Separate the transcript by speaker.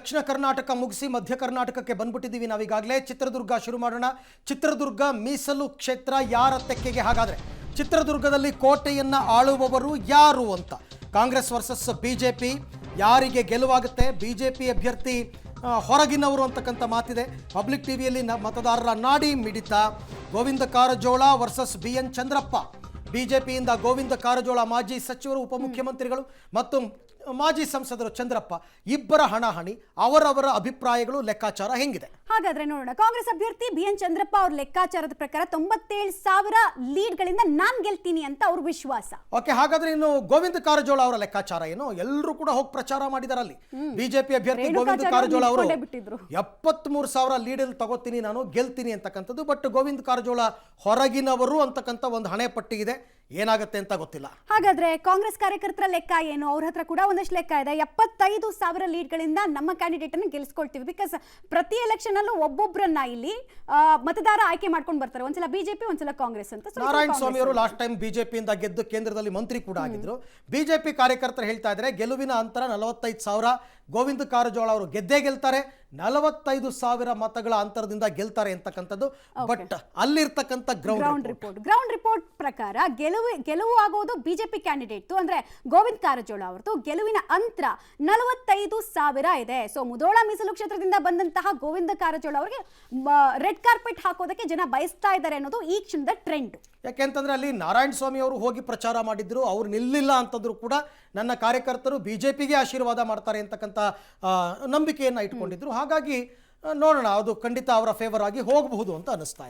Speaker 1: ದಕ್ಷಿಣ ಕರ್ನಾಟಕ ಮುಗಿಸಿ ಮಧ್ಯ ಕರ್ನಾಟಕಕ್ಕೆ ಬಂದ್ಬಿಟ್ಟಿದ್ದೀವಿ ನಾವೀಗಾಗಲೇ. ಚಿತ್ರದುರ್ಗ ಶುರು ಮಾಡೋಣ. ಚಿತ್ರದುರ್ಗ ಮೀಸಲು ಕ್ಷೇತ್ರ ಯಾರ ತೆಕ್ಕೆಗೆ? ಹಾಗಾದರೆ ಚಿತ್ರದುರ್ಗದಲ್ಲಿ ಕೋಟೆಯನ್ನು ಆಳುವವರು ಯಾರು ಅಂತ ಕಾಂಗ್ರೆಸ್ ವರ್ಸಸ್ ಬಿಜೆಪಿ, ಯಾರಿಗೆ ಗೆಲುವಾಗುತ್ತೆ? ಬಿಜೆಪಿ ಅಭ್ಯರ್ಥಿ ಹೊರಗಿನವರು ಅಂತಕ್ಕಂಥ ಮಾತಿದೆ. ಪಬ್ಲಿಕ್ ಟಿವಿಯಲ್ಲಿ ಮತದಾರರ ನಾಡಿ ಮಿಡಿತ. Govinda Karajol versus BN Chandrappa. ಬಿಜೆಪಿಯಿಂದ ಗೋವಿಂದ ಕಾರಜೋಳ ಮಾಜಿ ಸಚಿವರು, ಉಪಮುಖ್ಯಮಂತ್ರಿಗಳು ಮತ್ತು ಮಾಜಿ ಸಂಸದರು ಚಂದ್ರಪ್ಪ ಇಬ್ಬರ ಹಣಾಹಣಿ. ಅವರವರ ಅಭಿಪ್ರಾಯಗಳು, ಲೆಕ್ಕಾಚಾರ ಹೆಂಗಿದೆ?
Speaker 2: ಹಾಗಾದ್ರೆ ನೋಡೋಣ. ಕಾಂಗ್ರೆಸ್ ಅಭ್ಯರ್ಥಿ BN ಚಂದ್ರಪ್ಪ ಅವ್ರ ಲೆಕ್ಕಾಚಾರದ ಪ್ರಕಾರ 97,000 ಲೀಡ್ಗಳಿಂದ ನಾನ್ ಗೆಲ್ತೀನಿ ಅಂತ ಅವ್ರ ವಿಶ್ವಾಸ.
Speaker 1: ಓಕೆ, ಹಾಗಾದ್ರೆ ಇನ್ನು ಗೋವಿಂದ ಕಾರಜೋಳ ಅವರ ಲೆಕ್ಕಾಚಾರ ಏನು? ಎಲ್ಲರೂ ಕೂಡ ಹೋಗಿ ಪ್ರಚಾರ ಮಾಡಿದಾರೆ. ಅಲ್ಲಿ ಬಿಜೆಪಿ ಅಭ್ಯರ್ಥಿ ಗೋವಿಂದ ಕಾರಜೋಳ ಅವರು 73,000 ಲೀಡಲ್ಲಿ ತಗೋತೀನಿ, ನಾನು ಗೆಲ್ತೀನಿ ಅಂತಕ್ಕಂಥದ್ದು. ಬಟ್ ಗೋವಿಂದ ಕಾರಜೋಳ ಹೊರಗಿನವರು ಅಂತಕ್ಕಂಥ ಒಂದು ಹಣೆ ಪಟ್ಟಿ ಇದೆ. ಏನಾಗುತ್ತೆ ಅಂತ ಗೊತ್ತಿಲ್ಲ.
Speaker 2: ಹಾಗಾದ್ರೆ ಕಾಂಗ್ರೆಸ್ ಕಾರ್ಯಕರ್ತರ ಲೆಕ್ಕ ಏನು? ಅವ್ರ ಹತ್ರ ಕೂಡ ಒಂದಷ್ಟು ಲೆಕ್ಕ ಇದೆ. 75,000 ಲೀಡ್ಗಳಿಂದ ನಮ್ಮ ಕ್ಯಾಂಡಿಡೇಟ್ ಅನ್ನು ಗೆಲ್ಸ್ಕೊಳ್ತೀವಿ. ಬಿಕಾಸ್ ಪ್ರತಿ ಎಲೆಕ್ಷನ್ ಅಲ್ಲೂ ಒಬ್ಬೊಬ್ಬರನ್ನ ಇಲ್ಲಿ ಮತದಾರ ಆಯ್ಕೆ ಮಾಡ್ಕೊಂಡು ಬರ್ತಾರೆ. ಒಂದ್ಸಲ ಬಿಜೆಪಿ, ಒಂದ್ಸಲ ಕಾಂಗ್ರೆಸ್ ಅಂತ.
Speaker 1: ನಾರಾಯಣ ಸ್ವಾಮಿ ಅವರು ಲಾಸ್ಟ್ ಟೈಮ್ ಬಿಜೆಪಿಯಿಂದ ಗೆದ್ದು ಕೇಂದ್ರದಲ್ಲಿ ಮಂತ್ರಿ ಕೂಡ ಆಗಿದ್ರು. ಬಿಜೆಪಿ ಕಾರ್ಯಕರ್ತರು ಹೇಳ್ತಾ ಇದ್ದಾರೆ ಗೆಲುವಿನ ಅಂತರ 45,000. ಗೋವಿಂದ ಕಾರಜೋಳ ಅವರು ಗೆದ್ದೇ ಗೆಲ್ತಾರೆ, 45,000 ಮತಗಳ ಅಂತರದಿಂದ ಗೆಲ್ತಾರೆ ಅಂತಕ್ಕಂಥದ್ದು. ಬಟ್ ಅಲ್ಲಿರ್ತಕ್ಕಂಥ ಗ್ರೌಂಡ್
Speaker 2: ರಿಪೋರ್ಟ್ ಪ್ರಕಾರ ಗೆಲುವು ಆಗೋದು ಬಿಜೆಪಿ ಕ್ಯಾಂಡಿಡೇಟ್ ಅಂದ್ರೆ ಗೋವಿಂದ ಕಾರಜೋಳ ಅವರದು. ಗೆಲುವಿನ ಅಂತರ 45,000 ಇದೆ. ಸೊ ಮುಧೋಳ ಮೀಸಲು ಕ್ಷೇತ್ರದಿಂದ ಬಂದಂತಹ ಗೋವಿಂದ ಕಾರಜೋಳ ಅವರಿಗೆ ರೆಡ್ ಕಾರ್ಪೆಟ್ ಹಾಕೋದಕ್ಕೆ ಜನ ಬಯಸ್ತಾ ಇದ್ದಾರೆ ಅನ್ನೋದು ಈ ಕ್ಷಣದ ಟ್ರೆಂಡ್.
Speaker 1: ಯಾಕೆಂತಂದ್ರೆ ಅಲ್ಲಿ ನಾರಾಯಣ ಸ್ವಾಮಿ ಅವರು ಹೋಗಿ ಪ್ರಚಾರ ಮಾಡಿದ್ರು, ಅವ್ರು ನಿಲ್ಲಿಲ್ಲ ಅಂತಂದ್ರು ಕೂಡ ನನ್ನ ಕಾರ್ಯಕರ್ತರು ಬಿಜೆಪಿಗೆ ಆಶೀರ್ವಾದ ಮಾಡ್ತಾರೆ ಅಂತಕ್ಕಂಥ ನಂಬಿಕೆಯನ್ನು ಇಟ್ಕೊಂಡಿದ್ರು. ಹಾಗಾಗಿ ನೋಡೋಣ, ಅದು ಖಂಡಿತ ಅವರ ಫೇವರ್ ಆಗಿ ಹೋಗಬಹುದು ಅಂತ ಅನಿಸ್ತಾ ಇದೆ.